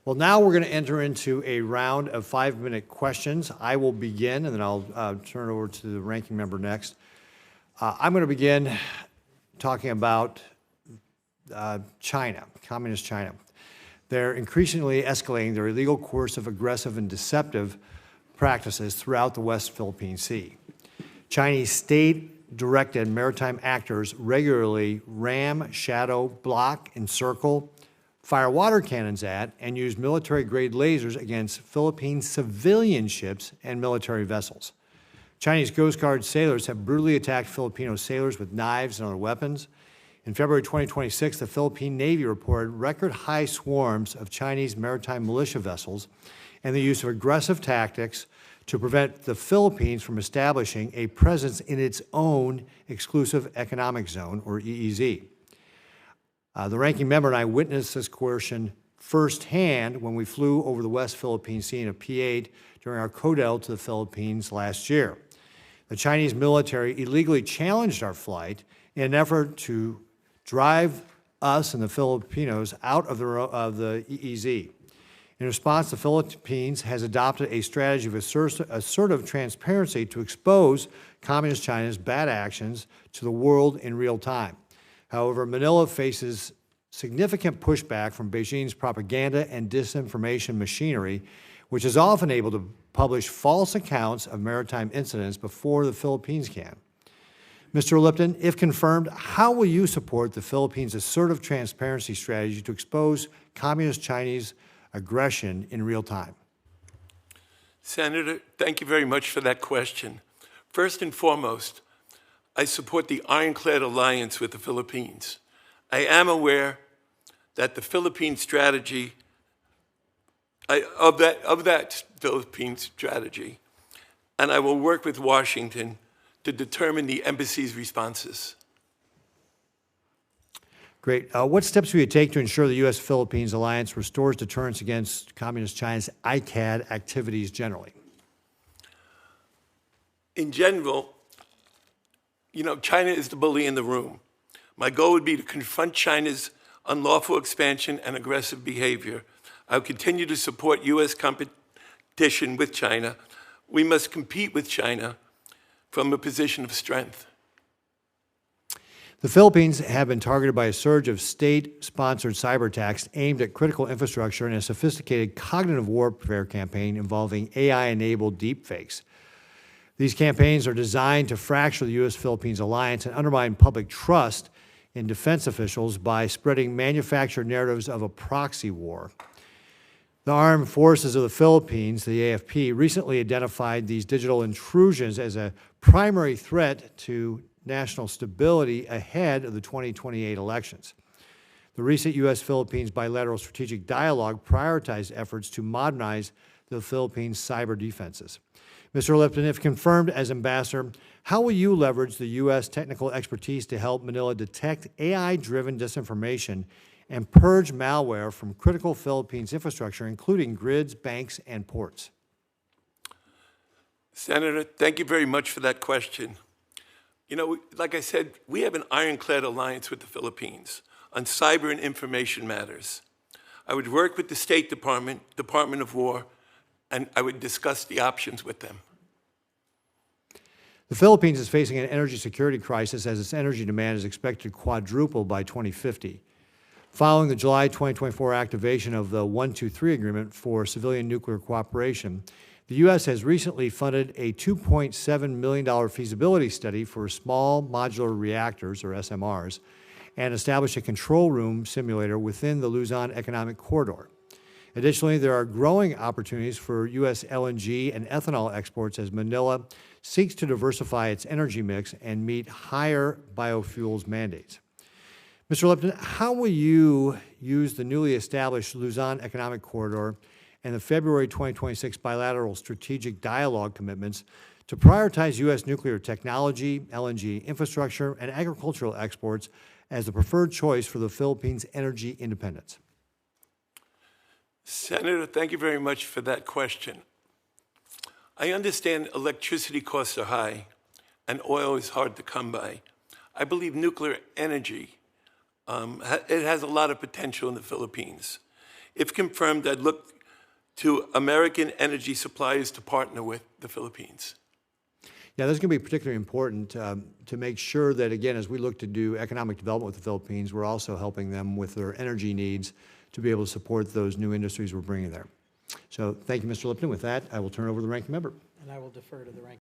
Well, now we're going to enter into a round of 5-minute questions. I will begin, and then I'll turn it over to the ranking member next. I'm going to begin talking about China, communist China. They're increasingly escalating their illegal course of aggressive and deceptive practices throughout the West Philippine Sea. Chinese state-directed maritime actors regularly ram, shadow, block, encircle, fire water cannons at, and use military-grade lasers against Philippine civilian ships and military vessels. Chinese Coast Guard sailors have brutally attacked Filipino sailors with knives and other weapons. In February 2026, the Philippine Navy reported record-high swarms of Chinese maritime militia vessels and the use of aggressive tactics to prevent the Philippines from establishing a presence in its own exclusive economic zone, or EEZ. The ranking member and I witnessed this coercion firsthand when we flew over the West Philippine Sea in a P-8 during our CODEL to the Philippines last year. The Chinese military illegally challenged our flight in an effort to drive us and the Filipinos out of the EEZ. In response, the Philippines has adopted a strategy of assertive transparency to expose Communist China's bad actions to the world in real time. However, Manila faces significant pushback from Beijing's propaganda and disinformation machinery, which is often able to publish false accounts of maritime incidents before the Philippines can. Mr. Lipton, if confirmed, how will you support the Philippines' assertive transparency strategy to expose Communist Chinese aggression in real time? Senator, thank you very much for that question. First and foremost, I support the ironclad alliance with the Philippines. I am aware that the Philippine strategy, of that Philippine strategy, and I will work with Washington to determine the embassy's responses. Great. What steps will you take to ensure the U.S.-Philippines alliance restores deterrence against Communist China's ICAD activities generally? In general, China is the bully in the room. My goal would be to confront China's unlawful expansion and aggressive behavior. I will continue to support U.S. competition with China. We must compete with China from a position of strength. The Philippines have been targeted by a surge of state-sponsored cyber attacks aimed at critical infrastructure and a sophisticated cognitive warfare campaign involving AI-enabled deepfakes. These campaigns are designed to fracture the U.S.-Philippines alliance and undermine public trust in defense officials by spreading manufactured narratives of a proxy war. The Armed Forces of the Philippines, the AFP, recently identified these digital intrusions as a primary threat to national stability ahead of the 2028 elections. The recent U.S.-Philippines bilateral strategic dialogue prioritized efforts to modernize the Philippines' cyber defenses. Mr. Lipton, if confirmed as ambassador, how will you leverage the U.S. technical expertise to help Manila detect AI-driven disinformation and purge malware from critical Philippines infrastructure, including grids, banks, and ports? Senator, thank you very much for that question. Like I said, we have an ironclad alliance with the Philippines on cyber and information matters. I would work with the State Department, Department of War, and I would discuss the options with them. The Philippines is facing an energy security crisis as its energy demand is expected to quadruple by 2050. Following the July 2024 activation of the 123 Agreement for Civilian Nuclear Cooperation, the U.S. has recently funded a $2.7 million feasibility study for small modular reactors, or SMRs, and established a control room simulator within the Luzon Economic Corridor. Additionally, there are growing opportunities for U.S. LNG and ethanol exports as Manila seeks to diversify its energy mix and meet higher biofuels mandates. Mr. Lipton, how will you use the newly established Luzon Economic Corridor and the February 2026 bilateral strategic dialogue commitments to prioritize U.S. nuclear technology, LNG infrastructure, and agricultural exports as the preferred choice for the Philippines' energy independence? Senator, thank you very much for that question. I understand electricity costs are high and oil is hard to come by. I believe nuclear energy, it has a lot of potential in the Philippines. If confirmed, I'd look to American energy suppliers to partner with the Philippines. Yeah, that's going to be particularly important to make sure that, again, as we look to do economic development with the Philippines, we're also helping them with their energy needs to be able to support those new industries we're bringing there. So thank you, Mr. Lipton. With that, I will turn it over to the ranking member. And I will defer to the ranking